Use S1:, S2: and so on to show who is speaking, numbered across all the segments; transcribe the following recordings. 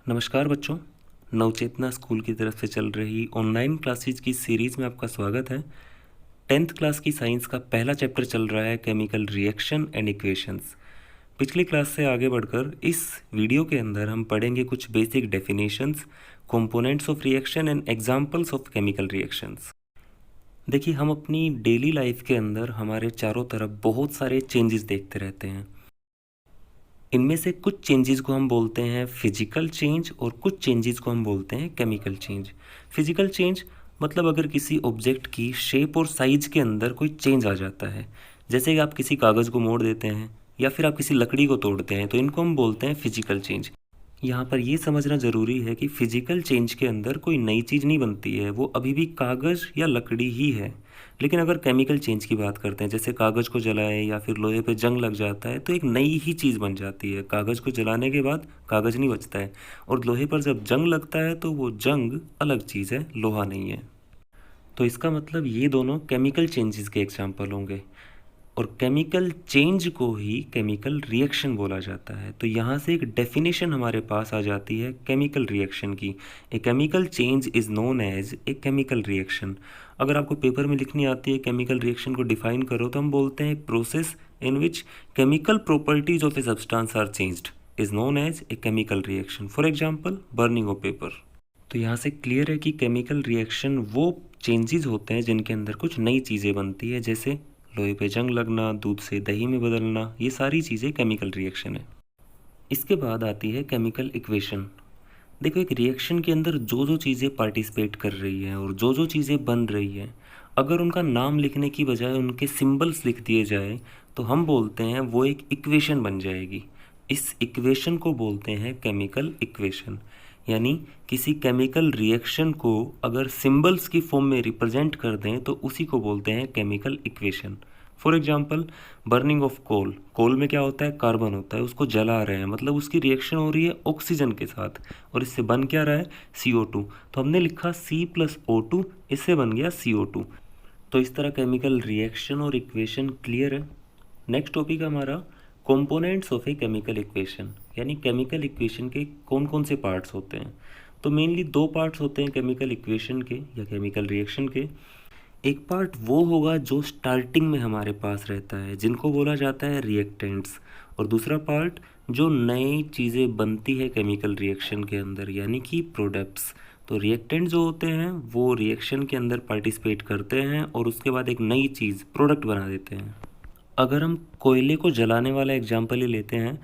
S1: नमस्कार बच्चों। नवचेतना स्कूल की तरफ से चल रही ऑनलाइन क्लासेज की सीरीज़ में आपका स्वागत है। 10th क्लास की साइंस का पहला चैप्टर चल रहा है केमिकल रिएक्शन एंड इक्वेशंस। पिछली क्लास से आगे बढ़कर इस वीडियो के अंदर हम पढ़ेंगे कुछ basic definitions, components of reaction and examples of chemical reactions. देखिए, हम अपनी डेली लाइफ के अंदर हमारे चारों तरफ बहुत सारे चेंजेस देखते रहते हैं। इनमें से कुछ चेंजेस को हम बोलते हैं फिजिकल चेंज और कुछ चेंजेस को हम बोलते हैं केमिकल चेंज। फिजिकल चेंज मतलब अगर किसी ऑब्जेक्ट की शेप और साइज के अंदर कोई चेंज आ जाता है, जैसे कि आप किसी कागज़ को मोड़ देते हैं या फिर आप किसी लकड़ी को तोड़ते हैं, तो इनको हम बोलते हैं फिजिकल चेंज। यहाँ पर ये समझना ज़रूरी है कि फिजिकल चेंज के अंदर कोई नई चीज़ नहीं बनती है, वो अभी भी कागज़ या लकड़ी ही है। लेकिन अगर केमिकल चेंज की बात करते हैं, जैसे कागज़ को जलाए या फिर लोहे पे जंग लग जाता है, तो एक नई ही चीज़ बन जाती है। कागज़ को जलाने के बाद कागज़ नहीं बचता है, और लोहे पर जब जंग लगता है तो वो जंग अलग चीज़ है, लोहा नहीं है। तो इसका मतलब ये दोनों केमिकल चेंजेस के एग्जाम्पल होंगे, और केमिकल चेंज को ही केमिकल रिएक्शन बोला जाता है। तो यहाँ से एक डेफिनेशन हमारे पास आ जाती है केमिकल रिएक्शन की। A chemical change is known as a chemical reaction. अगर आपको पेपर में लिखनी आती है केमिकल रिएक्शन को डिफाइन करो, तो हम बोलते हैं process in which chemical properties of a substance are changed is known as a chemical reaction. For example, burning of paper. तो यहाँ से क्लियर है कि केमिकल रिएक्शन वो चेंजेस होते हैं जिनके अंदर कुछ नई चीज़ें बनती है, जैसे लोहे पे जंग लगना, दूध से दही में बदलना, ये सारी चीज़ें केमिकल रिएक्शन है। इसके बाद आती है केमिकल इक्वेशन। देखो, एक रिएक्शन के अंदर जो जो चीज़ें पार्टिसिपेट कर रही हैं और जो जो चीज़ें बन रही हैं, अगर उनका नाम लिखने की बजाय उनके सिंबल्स लिख दिए जाए, तो हम बोलते हैं वो एक इक्वेशन बन जाएगी। इस इक्वेशन को बोलते हैं केमिकल इक्वेशन। यानी किसी केमिकल रिएक्शन को अगर सिंबल्स की फॉर्म में रिप्रेजेंट कर दें तो उसी को बोलते हैं chemical equation. For example, burning of coal. Coal में क्या होता है? कार्बन होता है, उसको जला रहे हैं, मतलब उसकी रिएक्शन हो रही है ऑक्सीजन के साथ, और इससे बन क्या रहा है? CO2। तो हमने लिखा C+O2, इससे बन गया CO2। तो इस तरह केमिकल रिएक्शन और इक्वेशन क्लियर है। नेक्स्ट टॉपिक हमारा components of a chemical equation, यानी केमिकल इक्वेशन के कौन कौन से पार्ट्स होते हैं। तो मेनली दो पार्ट्स होते हैं केमिकल इक्वेशन के या केमिकल रिएक्शन के। एक पार्ट वो होगा जो स्टार्टिंग में हमारे पास रहता है, जिनको बोला जाता है रिएक्टेंट्स, और दूसरा पार्ट जो नई चीज़ें बनती है केमिकल रिएक्शन के अंदर, यानी कि प्रोडक्ट्स। तो रिएक्टेंट जो होते हैं वो रिएक्शन के अंदर पार्टिसिपेट करते हैं और उसके बाद एक नई चीज़ प्रोडक्ट बना देते हैं। अगर हम कोयले को जलाने वाला एग्जाम्पल ही लेते हैं,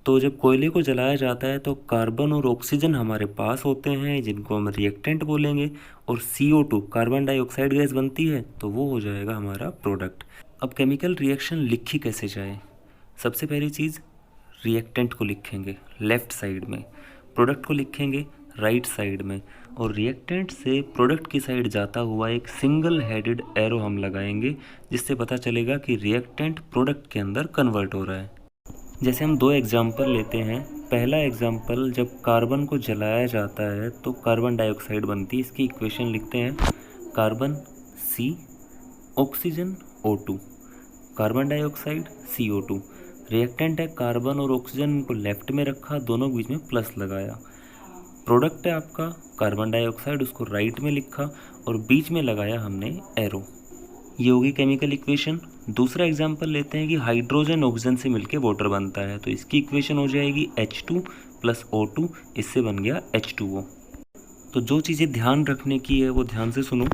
S1: तो जब कोयले को जलाया जाता है तो कार्बन और ऑक्सीजन हमारे पास होते हैं, जिनको हम रिएक्टेंट बोलेंगे, और CO2 कार्बन डाइऑक्साइड गैस बनती है, तो वो हो जाएगा हमारा प्रोडक्ट। अब केमिकल रिएक्शन लिखी कैसे जाए? सबसे पहली चीज़, रिएक्टेंट को लिखेंगे लेफ़्ट साइड में, प्रोडक्ट को लिखेंगे राइट साइड में, और रिएक्टेंट से प्रोडक्ट की साइड जाता हुआ एक सिंगल हेडेड एरो हम लगाएंगे, जिससे पता चलेगा कि रिएक्टेंट प्रोडक्ट के अंदर कन्वर्ट हो रहा है। जैसे हम दो एग्जाम्पल लेते हैं। पहला एग्जाम्पल, जब कार्बन को जलाया जाता है तो कार्बन डाइऑक्साइड बनती है। इसकी इक्वेशन लिखते हैं, carbon C, oxygen O2, carbon dioxide CO2। Reactant है कार्बन और ऑक्सीजन को लेफ्ट में रखा, दोनों के बीच में प्लस लगाया। प्रोडक्ट है आपका कार्बन डाइऑक्साइड, उसको राइट में लिखा और बीच में लगाया हमने एरो। ये होगी केमिकल इक्वेशन। दूसरा एग्जांपल लेते हैं कि हाइड्रोजन ऑक्सीजन से मिलकर वाटर बनता है, तो इसकी इक्वेशन हो जाएगी H2 + O2, इससे बन गया H2O। तो जो चीज़ें ध्यान रखने की है वो ध्यान से सुनो।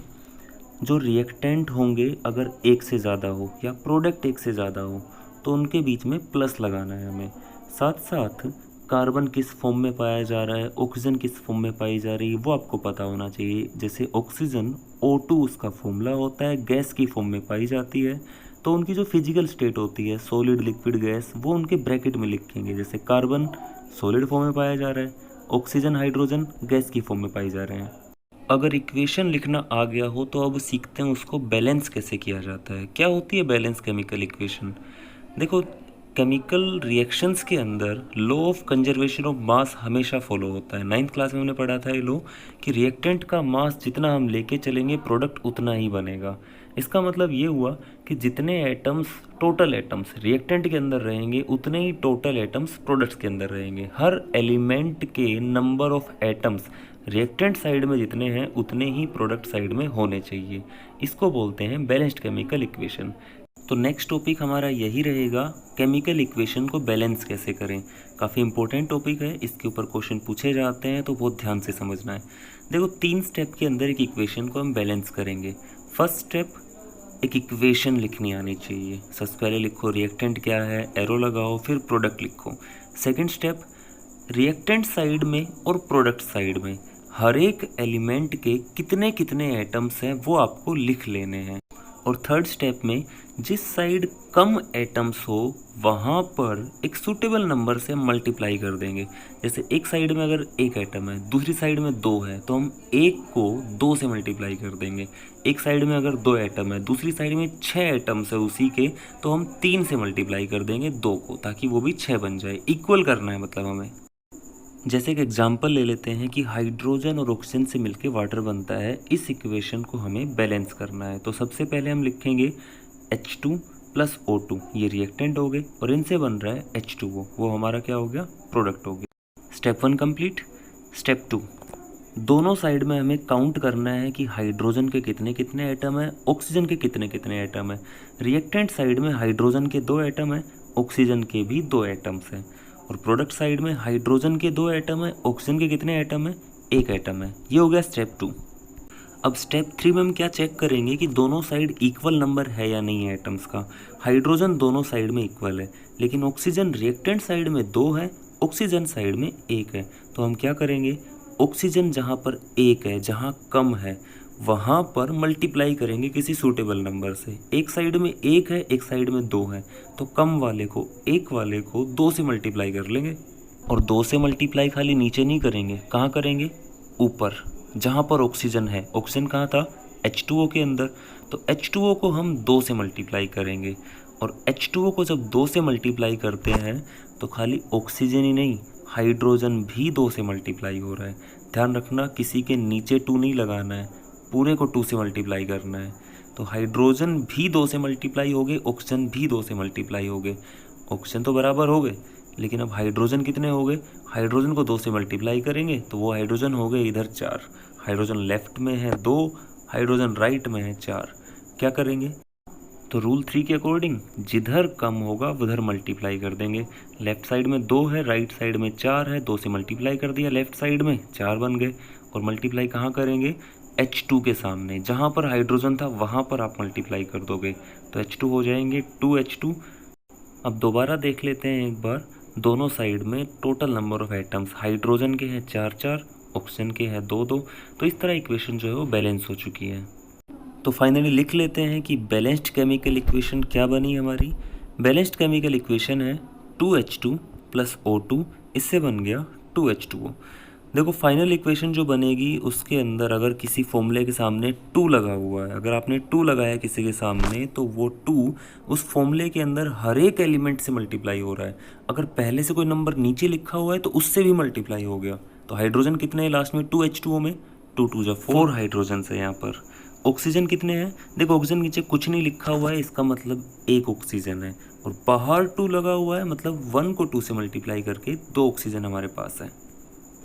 S1: जो रिएक्टेंट होंगे अगर एक से ज़्यादा हो या प्रोडक्ट एक से ज़्यादा हो, तो उनके बीच में प्लस लगाना है हमें। साथ साथ कार्बन किस फॉर्म में पाया जा रहा है, ऑक्सीजन किस फॉर्म में पाई जा रही है, वो आपको पता होना चाहिए। जैसे ऑक्सीजन O2 उसका फॉर्मूला होता है, गैस की फॉर्म में पाई जाती है, तो उनकी जो फिजिकल स्टेट होती है, सॉलिड, लिक्विड, गैस, वो उनके ब्रैकेट में लिखेंगे। जैसे कार्बन सॉलिड फॉर्म में पाया जा रहा है, ऑक्सीजन, हाइड्रोजन गैस की फॉर्म में पाए जा रहे हैं। अगर इक्वेशन लिखना आ गया हो तो अब सीखते हैं उसको बैलेंस कैसे किया जाता है। क्या होती है बैलेंस केमिकल इक्वेशन? देखो, केमिकल रिएक्शंस के अंदर law of conservation of mass हमेशा फॉलो होता है। 9th क्लास में हमने पढ़ा था ये लॉ, कि रिएक्टेंट का मास जितना हम लेके चलेंगे प्रोडक्ट उतना ही बनेगा। इसका मतलब ये हुआ कि जितने एटम्स, टोटल एटम्स रिएक्टेंट के अंदर रहेंगे उतने ही टोटल एटम्स प्रोडक्ट्स के अंदर रहेंगे। हर एलिमेंट के number of atoms reactant side में जितने हैं उतने ही प्रोडक्ट साइड में होने चाहिए। इसको बोलते हैं बैलेंस्ड केमिकल इक्वेशन। तो नेक्स्ट टॉपिक हमारा यही रहेगा, केमिकल इक्वेशन को बैलेंस कैसे करें। काफ़ी इंपॉर्टेंट टॉपिक है, इसके ऊपर क्वेश्चन पूछे जाते हैं तो बहुत ध्यान से समझना है। देखो 3 स्टेप के अंदर एक इक्वेशन को हम बैलेंस करेंगे। फर्स्ट स्टेप, एक इक्वेशन लिखनी आनी चाहिए। सबसे पहले लिखो रिएक्टेंट क्या है, एरो लगाओ, फिर प्रोडक्ट लिखो। सेकंड स्टेप, रिएक्टेंट साइड में और प्रोडक्ट साइड में हर एक एलिमेंट के कितने कितने एटम्स हैं वो आपको लिख लेने हैं। और थर्ड स्टेप में जिस साइड कम एटम्स हो वहाँ पर एक सूटेबल नंबर से हम मल्टीप्लाई कर देंगे। जैसे एक साइड में अगर एक एटम है, दूसरी साइड में 2 है, तो हम 1 को 2 से मल्टीप्लाई कर देंगे। एक साइड में अगर 2 एटम है, दूसरी साइड में 6 एटम्स है उसी के, तो हम 3 से मल्टीप्लाई कर देंगे 2 को, ताकि वो भी 6 बन जाए। इक्वल करना है मतलब हमें। जैसे एक एग्जाम्पल ले लेते हैं कि हाइड्रोजन और ऑक्सीजन से मिलकर वाटर बनता है। इस इक्वेशन को हमें बैलेंस करना है। तो सबसे पहले हम लिखेंगे H2 प्लस O2, ये रिएक्टेंट हो गए, और इनसे बन रहा है H2O, वो हमारा क्या हो गया, प्रोडक्ट हो गया। Step 1 complete. स्टेप 2, दोनों साइड में हमें काउंट करना है कि हाइड्रोजन के कितने कितने एटम है, ऑक्सीजन के कितने कितने एटम है। रिएक्टेंट साइड में हाइड्रोजन के 2 एटम है, ऑक्सीजन के भी 2 एटम्स हैं। और प्रोडक्ट साइड में हाइड्रोजन के 2 एटम है, ऑक्सीजन के कितने एटम है, 1 एटम है। ये हो गया स्टेप 2। अब स्टेप 3 में हम क्या चेक करेंगे कि दोनों साइड इक्वल नंबर है या नहीं है एटम्स का। हाइड्रोजन दोनों साइड में इक्वल है, लेकिन ऑक्सीजन रिएक्टेंट साइड में 2 है, ऑक्सीजन साइड में 1 है। तो हम क्या करेंगे, ऑक्सीजन जहाँ पर 1 है, जहाँ कम है, वहाँ पर मल्टीप्लाई करेंगे किसी सूटेबल नंबर से। एक साइड में 1 है, एक साइड में 2 है, तो कम वाले को, 1 वाले को 2 से मल्टीप्लाई कर लेंगे। और 2 से मल्टीप्लाई खाली नीचे नहीं करेंगे, कहाँ करेंगे, ऊपर, जहाँ पर ऑक्सीजन है। ऑक्सीजन कहाँ था, H2O के अंदर, तो H2O को हम 2 से मल्टीप्लाई करेंगे। और H2O को जब 2 से मल्टीप्लाई करते हैं तो खाली ऑक्सीजन ही नहीं, हाइड्रोजन भी 2 से मल्टीप्लाई हो रहा है। ध्यान रखना, किसी के नीचे 2 नहीं लगाना है, पूरे को 2 से मल्टीप्लाई करना है। तो हाइड्रोजन भी 2 से मल्टीप्लाई हो गए, ऑक्सीजन भी 2 से मल्टीप्लाई हो गए। ऑक्सीजन तो बराबर हो गए, लेकिन अब हाइड्रोजन कितने हो गए, हाइड्रोजन को 2 से मल्टीप्लाई करेंगे तो वो हाइड्रोजन हो गए इधर 4। हाइड्रोजन लेफ्ट में है 2, हाइड्रोजन राइट में है 4। क्या करेंगे, तो रूल 3 के अकॉर्डिंग जिधर कम होगा उधर मल्टीप्लाई कर देंगे। लेफ्ट साइड में 2 है, राइट साइड में 4 है, 2 से मल्टीप्लाई कर दिया, लेफ्ट साइड में 4 बन गए। और मल्टीप्लाई कहाँ करेंगे, H2 के सामने, जहाँ पर हाइड्रोजन था वहाँ पर आप मल्टीप्लाई कर दोगे, तो H2 हो जाएंगे 2H2। अब दोबारा देख लेते हैं एक बार, दोनों साइड में total number of atoms, hydrogen के हैं 4 ऑक्सीजन के हैं 2 तो इस तरह इक्वेशन जो है वो बैलेंस हो चुकी है। तो फाइनली लिख लेते हैं कि बैलेंस्ड केमिकल इक्वेशन क्या बनी हमारी। बैलेंस्ड केमिकल इक्वेशन है 2H2 प्लस O2, इससे बन गया 2H2O। देखो फाइनल इक्वेशन जो बनेगी उसके अंदर अगर किसी फॉर्मूले के सामने 2 लगा हुआ है, अगर आपने 2 लगाया किसी के सामने, तो वो 2 उस फॉर्मूले के अंदर हर एक एलिमेंट से मल्टीप्लाई हो रहा है। अगर पहले से कोई नंबर नीचे लिखा हुआ है तो उससे भी मल्टीप्लाई हो गया। तो हाइड्रोजन कितने हैं लास्ट में, 2H2O में, 2 2 जा 4 हाइड्रोजन से यहाँ पर। ऑक्सीजन कितने हैं, देखो ऑक्सीजन नीचे कुछ नहीं लिखा हुआ है, इसका मतलब 1 ऑक्सीजन है, और बाहर 2 लगा हुआ है, मतलब 1 को 2 से मल्टीप्लाई करके 2 ऑक्सीजन हमारे पास है।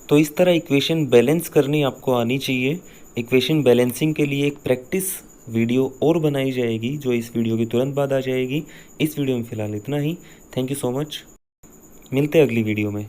S1: तो इस तरह इक्वेशन बैलेंस करनी आपको आनी चाहिए। इक्वेशन बैलेंसिंग के लिए एक प्रैक्टिस वीडियो और बनाई जाएगी जो इस वीडियो के तुरंत बाद आ जाएगी। इस वीडियो में फ़िलहाल इतना ही। थैंक यू सो मच, मिलते हैं अगली वीडियो में।